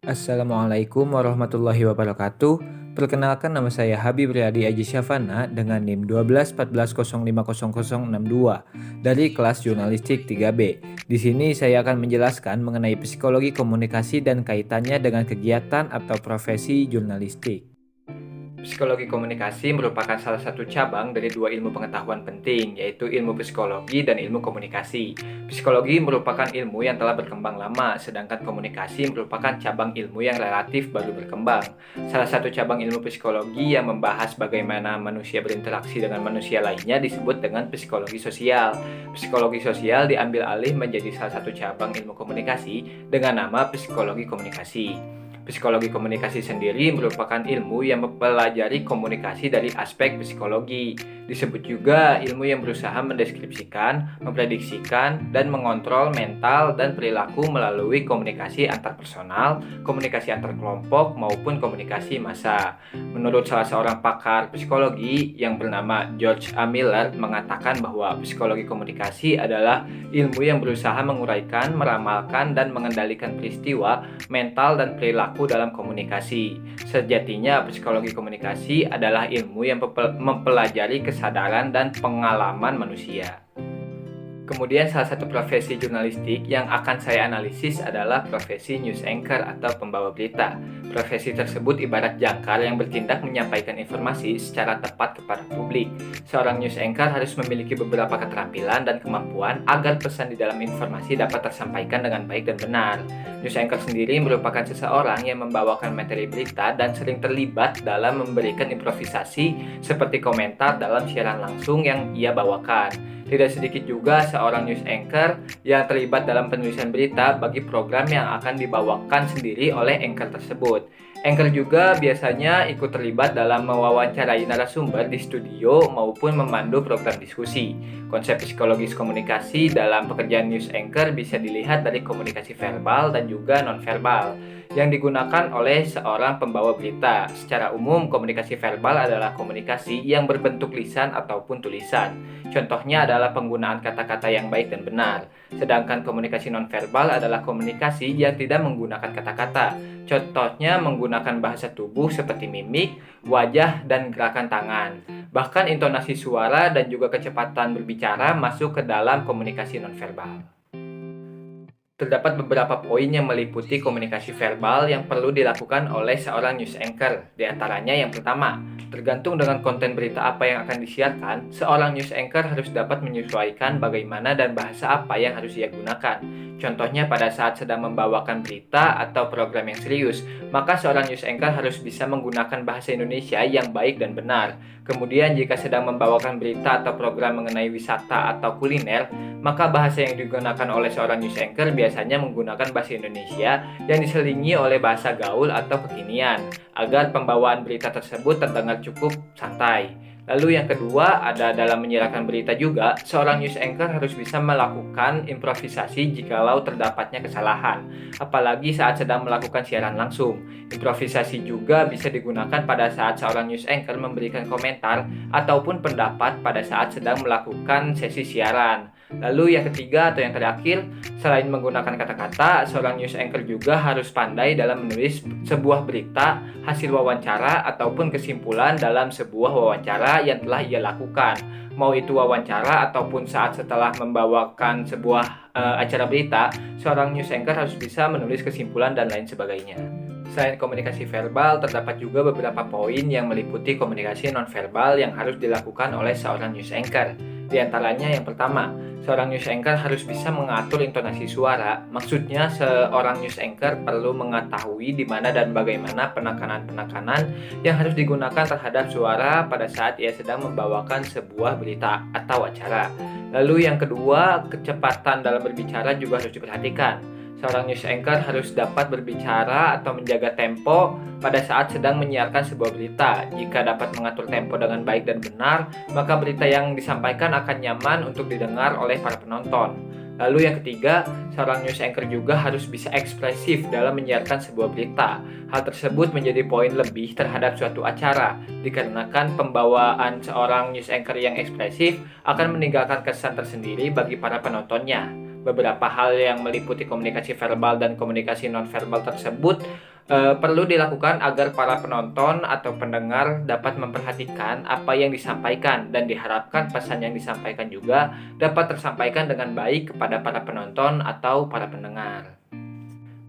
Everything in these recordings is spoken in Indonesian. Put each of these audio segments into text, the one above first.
Assalamualaikum warahmatullahi wabarakatuh. Perkenalkan, nama saya Habib Riyadi Aji Syafana dengan NIM 1214050062 dari kelas Jurnalistik 3B. Di sini saya akan menjelaskan mengenai psikologi komunikasi dan kaitannya dengan kegiatan atau profesi jurnalistik. Psikologi komunikasi merupakan salah satu cabang dari dua ilmu pengetahuan penting, yaitu ilmu psikologi dan ilmu komunikasi. Psikologi merupakan ilmu yang telah berkembang lama, sedangkan komunikasi merupakan cabang ilmu yang relatif baru berkembang. Salah satu cabang ilmu psikologi yang membahas bagaimana manusia berinteraksi dengan manusia lainnya disebut dengan psikologi sosial. Psikologi sosial diambil alih menjadi salah satu cabang ilmu komunikasi dengan nama psikologi komunikasi. Psikologi komunikasi sendiri merupakan ilmu yang mempelajari komunikasi dari aspek psikologi. Disebut juga ilmu yang berusaha mendeskripsikan, memprediksikan, dan mengontrol mental dan perilaku melalui komunikasi antarpersonal, komunikasi antar kelompok, maupun komunikasi massa. Menurut salah seorang pakar psikologi yang bernama George A. Miller mengatakan bahwa psikologi komunikasi adalah ilmu yang berusaha menguraikan, meramalkan, dan mengendalikan peristiwa, mental, dan perilaku dalam komunikasi. Sejatinya, psikologi komunikasi adalah ilmu yang mempelajari kesadaran dan pengalaman manusia. Kemudian salah satu profesi jurnalistik yang akan saya analisis adalah profesi news anchor atau pembawa berita. Profesi tersebut ibarat jangkar yang bertindak menyampaikan informasi secara tepat kepada publik. Seorang news anchor harus memiliki beberapa keterampilan dan kemampuan agar pesan di dalam informasi dapat tersampaikan dengan baik dan benar. News anchor sendiri merupakan seseorang yang membawakan materi berita dan sering terlibat dalam memberikan improvisasi seperti komentar dalam siaran langsung yang ia bawakan. Tidak sedikit juga seorang news anchor yang terlibat dalam penulisan berita bagi program yang akan dibawakan sendiri oleh anchor tersebut. Anchor juga biasanya ikut terlibat dalam mewawancarai narasumber di studio maupun memandu program diskusi. Konsep psikologis komunikasi dalam pekerjaan news anchor bisa dilihat dari komunikasi verbal dan juga nonverbal yang digunakan oleh seorang pembawa berita. Secara umum, komunikasi verbal adalah komunikasi yang berbentuk lisan ataupun tulisan. Contohnya adalah penggunaan kata-kata yang baik dan benar. Sedangkan komunikasi nonverbal adalah komunikasi yang tidak menggunakan kata-kata. Contohnya menggunakan bahasa tubuh seperti mimik, wajah, dan gerakan tangan. Bahkan intonasi suara dan juga kecepatan berbicara masuk ke dalam komunikasi nonverbal. Terdapat beberapa poin yang meliputi komunikasi verbal yang perlu dilakukan oleh seorang news anchor. Di antaranya yang pertama, tergantung dengan konten berita apa yang akan disiarkan, seorang news anchor harus dapat menyesuaikan bagaimana dan bahasa apa yang harus ia gunakan. Contohnya pada saat sedang membawakan berita atau program yang serius, maka seorang news anchor harus bisa menggunakan bahasa Indonesia yang baik dan benar. Kemudian jika sedang membawakan berita atau program mengenai wisata atau kuliner, maka bahasa yang digunakan oleh seorang news anchor biasanya menggunakan bahasa Indonesia yang diselingi oleh bahasa gaul atau kekinian, agar pembawaan berita tersebut terdengar cukup santai. Lalu yang kedua, ada dalam menyiarkan berita juga, seorang news anchor harus bisa melakukan improvisasi jikalau terdapatnya kesalahan, apalagi saat sedang melakukan siaran langsung. Improvisasi juga bisa digunakan pada saat seorang news anchor memberikan komentar ataupun pendapat pada saat sedang melakukan sesi siaran. Lalu yang ketiga atau yang terakhir, selain menggunakan kata-kata, seorang news anchor juga harus pandai dalam menulis sebuah berita, hasil wawancara, ataupun kesimpulan dalam sebuah wawancara yang telah ia lakukan. Mau itu wawancara ataupun saat setelah membawakan sebuah acara berita, seorang news anchor harus bisa menulis kesimpulan dan lain sebagainya. Selain komunikasi verbal, terdapat juga beberapa poin yang meliputi komunikasi nonverbal yang harus dilakukan oleh seorang news anchor. Di antaranya yang pertama, seorang news anchor harus bisa mengatur intonasi suara. Maksudnya, seorang news anchor perlu mengetahui di mana dan bagaimana penekanan-penekanan yang harus digunakan terhadap suara pada saat ia sedang membawakan sebuah berita atau acara. Lalu yang kedua, kecepatan dalam berbicara juga harus diperhatikan. Seorang news anchor harus dapat berbicara atau menjaga tempo pada saat sedang menyiarkan sebuah berita. Jika dapat mengatur tempo dengan baik dan benar, maka berita yang disampaikan akan nyaman untuk didengar oleh para penonton. Lalu yang ketiga, seorang news anchor juga harus bisa ekspresif dalam menyiarkan sebuah berita. Hal tersebut menjadi poin lebih terhadap suatu acara, dikarenakan pembawaan seorang news anchor yang ekspresif akan meninggalkan kesan tersendiri bagi para penontonnya. Beberapa hal yang meliputi komunikasi verbal dan komunikasi nonverbal tersebut Perlu dilakukan agar para penonton atau pendengar dapat memperhatikan apa yang disampaikan dan diharapkan pesan yang disampaikan juga dapat tersampaikan dengan baik kepada para penonton atau para pendengar.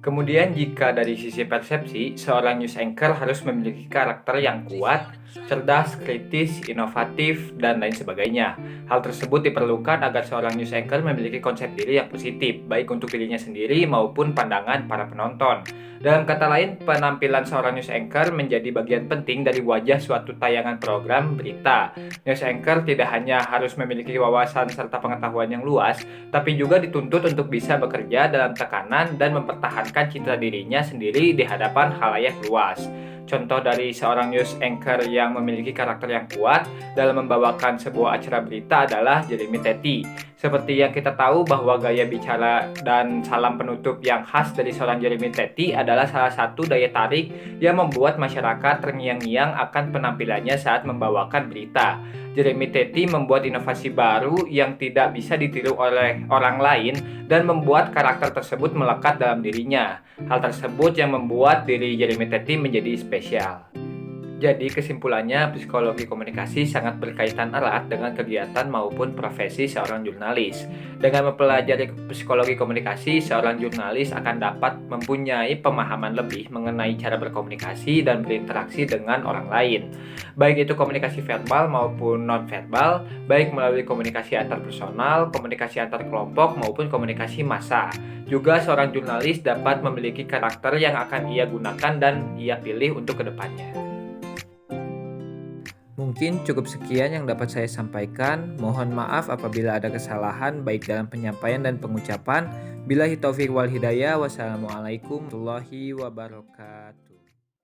Kemudian jika dari sisi persepsi, seorang news anchor harus memiliki karakter yang kuat, cerdas, kritis, inovatif, dan lain sebagainya. Hal tersebut diperlukan agar seorang news anchor memiliki konsep diri yang positif, baik untuk dirinya sendiri maupun pandangan para penonton. Dalam kata lain, penampilan seorang news anchor menjadi bagian penting dari wajah suatu tayangan program berita. News anchor tidak hanya harus memiliki wawasan serta pengetahuan yang luas, tapi juga dituntut untuk bisa bekerja dalam tekanan dan mempertahankan citra dirinya sendiri di hadapan khalayak luas. Contoh dari seorang news anchor yang memiliki karakter yang kuat dalam membawakan sebuah acara berita adalah Jeremy Teti. Seperti yang kita tahu bahwa gaya bicara dan salam penutup yang khas dari seorang Jeremy Teti adalah salah satu daya tarik yang membuat masyarakat terngiang-ngiang akan penampilannya saat membawakan berita. Jeremy Teti membuat inovasi baru yang tidak bisa ditiru oleh orang lain dan membuat karakter tersebut melekat dalam dirinya. Hal tersebut yang membuat diri Jeremy Teti menjadi spesial. Jadi kesimpulannya, psikologi komunikasi sangat berkaitan erat dengan kegiatan maupun profesi seorang jurnalis. Dengan mempelajari psikologi komunikasi, seorang jurnalis akan dapat mempunyai pemahaman lebih mengenai cara berkomunikasi dan berinteraksi dengan orang lain. Baik itu komunikasi verbal maupun non-verbal, baik melalui komunikasi antar personal, komunikasi antar kelompok maupun komunikasi massa. Juga seorang jurnalis dapat memiliki karakter yang akan ia gunakan dan ia pilih untuk kedepannya. Mungkin cukup sekian yang dapat saya sampaikan. Mohon maaf apabila ada kesalahan baik dalam penyampaian dan pengucapan. Billahi taufiq wal hidayah. Wassalamualaikum warahmatullahi wabarakatuh.